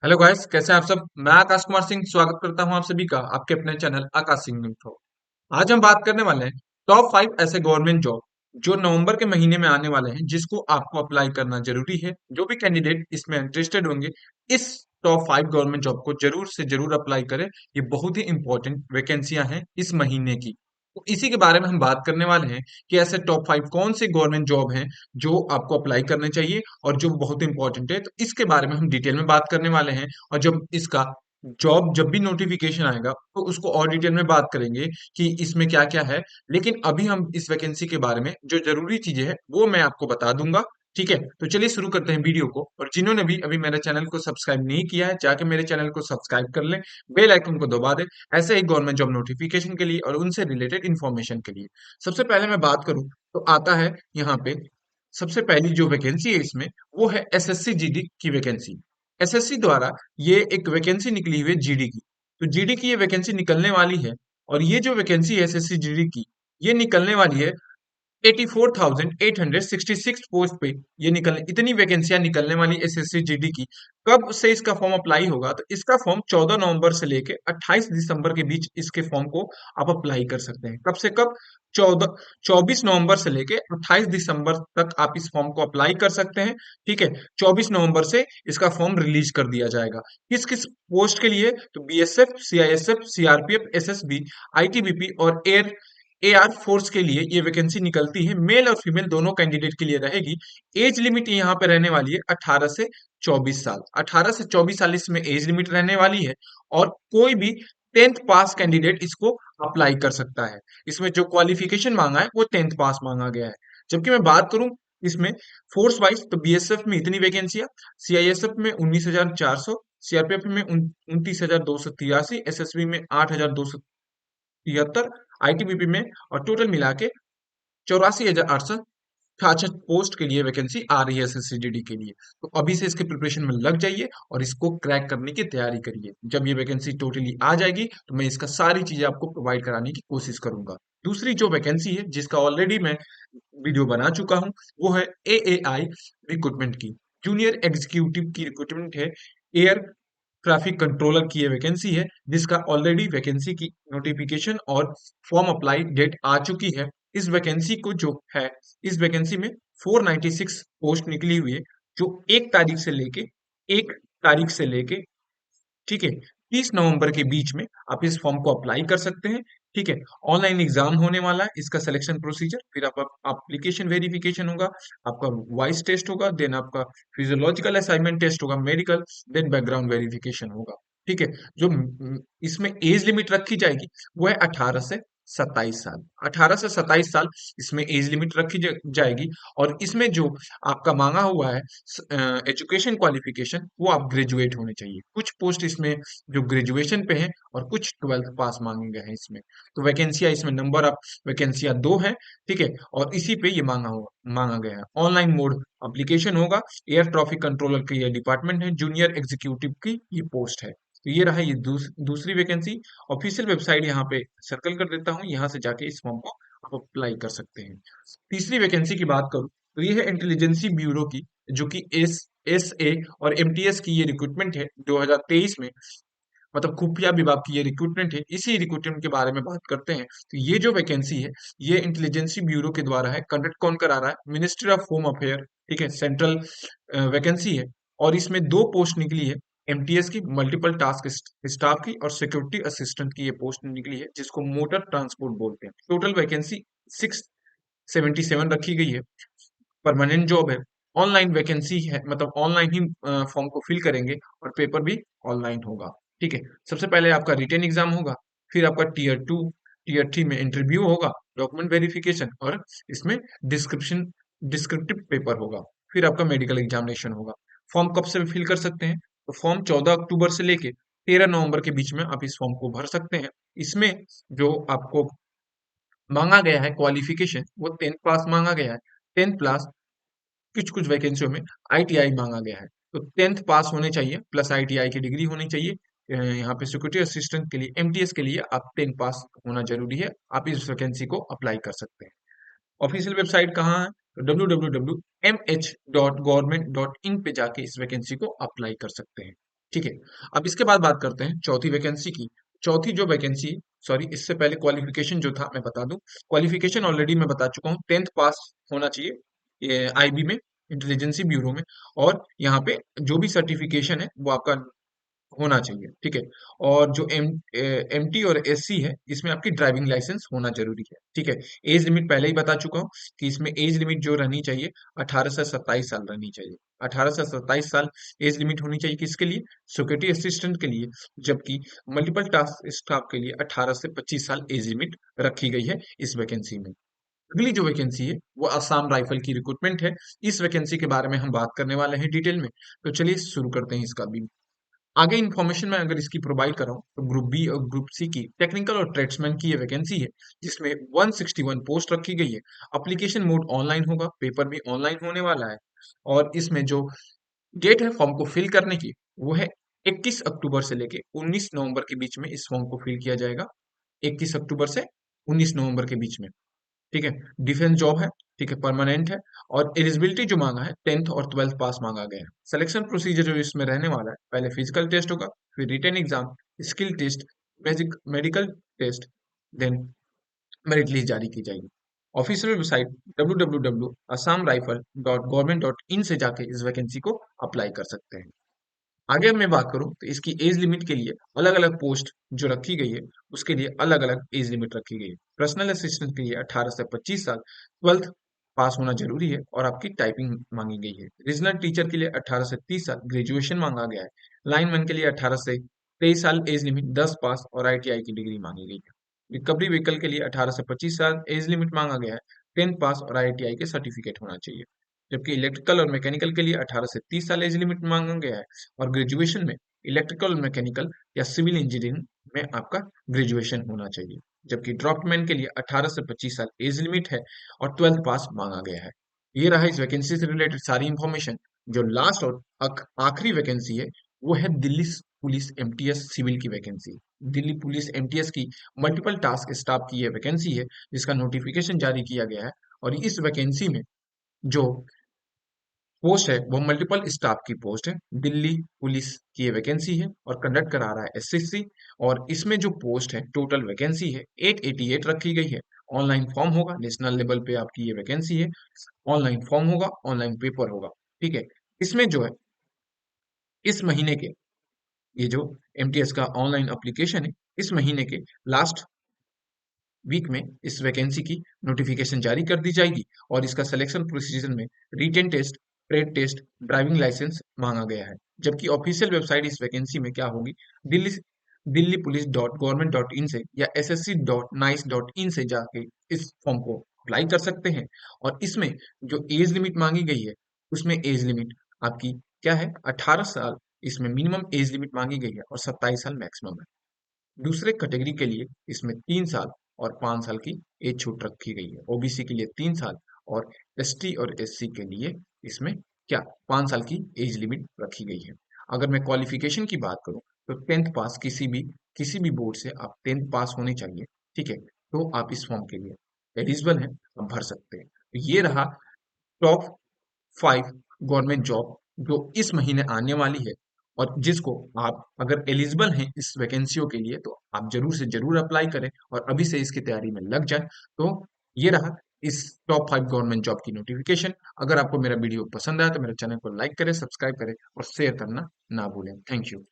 Hello guys, कैसे हैं आप सब। मैं आकाश कुमार सिंह स्वागत करता हूं आप सभी का आपके अपने चैनल आकाश सिंह इन्फो। आज हम बात करने वाले हैं टॉप 5 ऐसे गवर्नमेंट जॉब जो नवंबर के महीने में आने वाले हैं, जिसको आपको अप्लाई करना जरूरी है। जो भी कैंडिडेट इसमें इंटरेस्टेड होंगे, इस टॉप 5 गवर्नमेंट जॉब को जरूर से जरूर अप्लाई करें। ये बहुत ही इंपॉर्टेंट वैकेंसियां हैं इस महीने की। तो इसी के बारे में हम बात करने वाले हैं कि ऐसे टॉप 5 कौन से गवर्नमेंट जॉब हैं जो आपको अप्लाई करने चाहिए और जो बहुत इंपॉर्टेंट है। तो इसके बारे में हम डिटेल में बात करने वाले हैं। और जब इसका जॉब जब भी नोटिफिकेशन आएगा तो उसको और डिटेल में बात करेंगे कि इसमें क्या क्या है। लेकिन अभी हम इस वैकेंसी के बारे में जो जरूरी चीजें हैं वो मैं आपको बता दूंगा। ठीक है, तो चलिए शुरू करते हैं वीडियो को। और जिन्होंने भी अभी मेरे चैनल को सब्सक्राइब नहीं किया है, जाके मेरे चैनल को सब्सक्राइब कर लें, बेल आइकन को दबा दें, ऐसे ही गवर्नमेंट जॉब नोटिफिकेशन के लिए और उनसे रिलेटेड इंफॉर्मेशन के लिए। सबसे पहले मैं बात करूं तो आता है यहाँ पे सबसे पहली जो वैकेंसी है इसमें, वो है एसएससी जीडी की वैकेंसी। एसएससी द्वारा ये एक वैकेंसी निकली हुई है जीडी की। तो जीडी की ये वैकेंसी निकलने वाली है। और ये जो वैकेंसी है एसएससी जीडी की, ये निकलने वाली है 84,866 पोस्ट पे। ये निकलने इतनी वैकेंसियां निकलने वाली एसएससी जीडी की। कब से इसका फॉर्म अप्लाई होगा, तो इसका फॉर्म 14 नवंबर से लेके 28 दिसंबर के बीच इसके फॉर्म को आप अप्लाई कर सकते हैं। कब से कब? 14 24 नवंबर से लेके 28 दिसंबर तक आप इस फॉर्म को अप्लाई कर सकते हैं। ठीक है, 24 नवंबर से इसका फॉर्म रिलीज कर दिया जाएगा। किस किस पोस्ट के लिए? तो BSF, CISF, CRPF, SSB, ITBP और एआर फोर्स के लिए ये वैकेंसी निकलती है। मेल और फीमेल दोनों कैंडिडेट के लिए रहेगी। एज लिमिट यहाँ पे रहने वाली है 18 से 24 साल। 18 से 24 साल इसमें एज लिमिट रहने वाली है। और कोई भी 10th पास कैंडिडेट इसको अप्लाई कर सकता है। इसमें जो क्वालिफिकेशन मांगा है वो 10th पास मांगा गया है। जबकि मैं बात करूं इसमें फोर्स वाइज, तो बीएसएफ में इतनी वैकेंसियां, सीआईएसएफ में 19,400, सीआरपीएफ में 29,283, एसएसबी में 8,273, आईटीबीपी में, और टोटल मिला के 84,866 पोस्ट के लिए वैकेंसी आ रही है एसएससीजीडी के लिए। तो अभी से इसके प्रिपरेशन में लग जाइए और इसको क्रैक करने की तैयारी करिए। जब ये वैकेंसी टोटली आ जाएगी तो मैं इसका सारी चीजें आपको प्रोवाइड कराने की कोशिश करूंगा। दूसरी जो वैकेंसी है जिसका ऑलरेडी मैं वीडियो बना चुका हूं, वो है एएआई रिक्रूटमेंट की। जूनियर एग्जीक्यूटिव की रिक्रूटमेंट है। एयर ट्रैफिक कंट्रोलर की ये वैकेंसी है, जिसका ऑलरेडी वैकेंसी की नोटिफिकेशन और फॉर्म अप्लाई डेट आ चुकी है। इस वैकेंसी को जो है, इस वैकेंसी में 496 पोस्ट निकली हुई है, जो 1 तारीख से लेके ठीक है 30 नवंबर के बीच में आप इस फॉर्म को अप्लाई कर सकते हैं। ठीक है, ऑनलाइन एग्जाम होने वाला है। इसका सिलेक्शन प्रोसीजर, फिर आप एप्लीकेशन वेरिफिकेशन होगा, आपका वॉइस टेस्ट होगा, देन आपका फिजियोलॉजिकल असाइनमेंट टेस्ट होगा, मेडिकल, देन बैकग्राउंड वेरिफिकेशन होगा। ठीक है, जो इसमें एज लिमिट रखी जाएगी वो है 18 से 27 साल। 18 से 27 साल इसमें एज लिमिट रखी जाएगी। और इसमें जो आपका मांगा हुआ है एजुकेशन क्वालिफिकेशन, वो आप ग्रेजुएट होने चाहिए। कुछ पोस्ट इसमें जो ग्रेजुएशन पे हैं और कुछ 12th पास मांगे गए हैं इसमें। तो वैकेंसियां इसमें नंबर ऑफ वैकेंसियां 2 हैं। ठीक है, और इसी पे ये मांगा गया है। ऑनलाइन मोड एप्लीकेशन होगा। एयर ट्रैफिक कंट्रोलर की ये डिपार्टमेंट है। जूनियर एग्जीक्यूटिव की ये पोस्ट है। तो ये रहा ये दूसरी वैकेंसी। ऑफिशियल वेबसाइट यहाँ पे सर्कल कर देता हूँ, यहाँ से जाके इस फॉर्म को आप अप्लाई कर सकते हैं। तीसरी वैकेंसी की बात करूं तो ये है इंटेलिजेंसी ब्यूरो की, जो कि एस ए और एमटीएस की ये रिक्रूटमेंट है 2023 में। मतलब खुफिया विभाग की ये रिक्रूटमेंट है। इसी रिक्रूटमेंट के बारे में बात करते हैं। तो ये जो वैकेंसी है, ये इंटेलिजेंसी ब्यूरो के द्वारा है। कंडक्ट कौन करा रहा है? Ministry of home affair. ठीक है, सेंट्रल वैकेंसी है। और इसमें 2 पोस्ट निकली है। एमटीएस की मल्टीपल टास्क स्टाफ की, और सिक्योरिटी असिस्टेंट की ये पोस्ट निकली है, जिसको मोटर ट्रांसपोर्ट बोलते हैं। टोटल वैकेंसी 677 रखी गई है। परमानेंट जॉब है। ऑनलाइन वैकेंसी है, मतलब ऑनलाइन ही फॉर्म को फिल करेंगे और पेपर भी ऑनलाइन होगा। ठीक है, सबसे पहले आपका रिटन एग्जाम होगा, फिर आपका टीयर 2 टीयर 3 में इंटरव्यू होगा, डॉक्यूमेंट वेरिफिकेशन, और इसमें डिस्क्रिप्टिव पेपर होगा, फिर आपका मेडिकल एग्जामिनेशन होगा। फॉर्म कब से फिल कर सकते हैं? तो फॉर्म 14 अक्टूबर से लेके 13 नवंबर के बीच में आप इस फॉर्म को भर सकते हैं। इसमें जो आपको मांगा गया है क्वालिफिकेशन, वो 10th पास मांगा गया है। 10th प्लस कुछ कुछ वैकेंसियों में आईटीआई मांगा गया है। तो 10th पास होने चाहिए, प्लस आईटीआई की डिग्री होनी चाहिए। यहाँ पे सिक्योरिटी असिस्टेंट के लिए, एमटीएस के लिए आप 10 पास होना जरूरी है। आप इस वैकेंसी को अप्लाई कर सकते हैं। ऑफिशियल वेबसाइट कहाँ है? तो www.mh.government.in पे जाके इस वैकेंसी को अप्लाई कर सकते हैं। ठीक है। अब इसके बाद बात करते हैं चौथी वैकेंसी की। चौथी जो वैकेंसी, सॉरी इससे पहले क्वालिफिकेशन जो था मैं बता दूं। क्वालिफिकेशन ऑलरेडी मैं बता चुका हूँ, 10th पास होना चाहिए आईबी में, इंटेलिजेंसी ब्यूरो में। और यहाँ पे जो भी सर्टिफिकेशन है वो आपका होना चाहिए, ठीक है। और जो एमटी और एससी है, इसमें आपकी ड्राइविंग लाइसेंस होना जरूरी है, ठीक है। एज लिमिट पहले ही बता चुका हूँ कि इसमें एज लिमिट जो रहनी चाहिए 18 से 27 साल रहनी चाहिए। 18 से 27 साल एज लिमिट होनी चाहिए, किसके लिए? सिक्योरिटी असिस्टेंट के लिए। जबकि मल्टीपल टास्क स्टाफ के लिए 18 से 25 साल एज लिमिट रखी गई है इस वैकेंसी में। अगली जो वैकेंसी है वो असम राइफल की रिक्रूटमेंट है। इस वैकेंसी के बारे में हम बात करने वाले हैं डिटेल में, तो चलिए शुरू करते हैं इसका भी। आगे इन्फॉर्मेशन में अगर इसकी प्रोवाइड कर रहा हूँ, तो ग्रुप बी और ग्रुप सी की टेक्निकल और ट्रेड्समैन की ये वैकेंसी है, जिसमें 161 पोस्ट रखी गई है। एप्लीकेशन मोड ऑनलाइन होगा, पेपर भी ऑनलाइन होने वाला है। और इसमें जो डेट है फॉर्म को फिल करने की, वो है 21 अक्टूबर से लेके 19 नवंबर के बीच में इस फॉर्म को फिल किया जाएगा। 21 अक्टूबर से 19 नवंबर के बीच में, ठीक है। डिफेंस जॉब है, ठीक है, परमानेंट है। और एलिजिबिलिटी जो मांगा है 10th और 12th पास मांगा गया है। सिलेक्शन प्रोसीजर जो इसमें रहने वाला है, पहले फिजिकल टेस्ट होगा, फिर written exam, skill test, medical test, then merit list जारी की जाएगी। ऑफिशियल वेबसाइट www.assamrifle.government.in से जाके इस वैकेंसी को अप्लाई कर सकते हैं। आगे मैं बात करूं तो इसकी एज लिमिट के लिए अलग अलग पोस्ट जो रखी गई है, उसके लिए अलग अलग एज लिमिट रखी गई है। पर्सनल असिस्टेंट के लिए 18 से 25 साल, 12th पास होना जरूरी है और आपकी टाइपिंग मांगी गई है। रीजनल टीचर के लिए 18 से 30 साल, ग्रेजुएशन मांगा गया है। लाइनमैन के लिए 18 से 23 साल एज लिमिट, 10 पास और आईटीआई की डिग्री मांगी गई है। रिकवरी व्हीकल के लिए 18 से 25 साल एज लिमिट मांगा गया है। 10th पास और आईटीआई के सर्टिफिकेट होना चाहिए। जबकि इलेक्ट्रिकल और मैकेनिकल के लिए 18 से 30 साल एज लिमिट मांगा गया है। और ग्रेजुएशन में इलेक्ट्रिकल, मैकेनिकल या सिविल इंजीनियरिंग में आपका ग्रेजुएशन होना चाहिए। जबकि ड्रॉपमैन के लिए 18 से 25 साल एज लिमिट है और 12th पास मांगा गया है। ये रहा इस वैकेंसी से रिलेटेड सारी इंफॉर्मेशन। जो लास्ट और आखिरी वैकेंसी है, वो है दिल्ली पुलिस एमटीएस सिविल की वैकेंसी। दिल्ली पुलिस एमटीएस की मल्टीपल टास्क स्टाफ की यह वैकेंसी है, जिसका नोटिफिकेशन जारी किया गया है। और इस वैकेंसी में जो पोस्ट है वो मल्टीपल स्टाफ की पोस्ट है। दिल्ली पुलिस की ये वैकेंसी है और कंडक्ट करा रहा है एसएससी। और इसमें जो पोस्ट है, टोटल वैकेंसी है 888 रखी गई है। ऑनलाइन फॉर्म होगा, नेशनल लेवल पे आपकी ये वैकेंसी है। ऑनलाइन फॉर्म होगा, ऑनलाइन पेपर होगा, ठीक है। इसमें जो है इस महीने के, ये जो एमटीएस का ऑनलाइन एप्लीकेशन है, इस महीने के लास्ट वीक में इस वैकेंसी की नोटिफिकेशन जारी कर दी जाएगी। और इसका सिलेक्शन प्रोसीजर में written test, trade test, driving licence मांगा गया है। जबकि ऑफिशियल वेबसाइट इस वैकेंसी में क्या होगी, Delhi Delhi police dot government dot in से या ssc.nice.in से जाके इस फॉर्म को अप्लाई कर सकते हैं। और इसमें जो एज लिमिट मांगी गई है, उसमें एज लिमिट आपकी क्या है, 18 साल इसमें मिनिमम एज लिमिट मांगी गई है और 27 साल मैक्सिमम है। दूसरे कैटेगरी के लिए इसमें 3 साल और 5 साल की एज छूट रखी गई है। ओबीसी के लिए 3 साल और एसटी और एससी के लिए इसमें क्या, 5 साल की एज लिमिट रखी गई है। अगर मैं क्वालिफिकेशन की बात करूं, तो 10th पास, किसी भी बोर्ड से आप 10th पास होने चाहिए, ठीक है। तो आप इस फॉर्म के लिए एलिजिबल हैं, आप भर सकते हैं। तो ये रहा टॉप 5 गवर्नमेंट जॉब जो इस महीने आने वाली है। और जिसको आप अगर एलिजिबल हैं इस वैकेंसियों के लिए, तो आप जरूर से जरूर अप्लाई करें और अभी से इसकी तैयारी में लग जाए। तो ये रहा इस टॉप 5 गवर्नमेंट जॉब की नोटिफिकेशन। अगर आपको मेरा वीडियो पसंद आया तो मेरे चैनल को लाइक करें, सब्सक्राइब करें और शेयर करना ना भूलें। Thank you.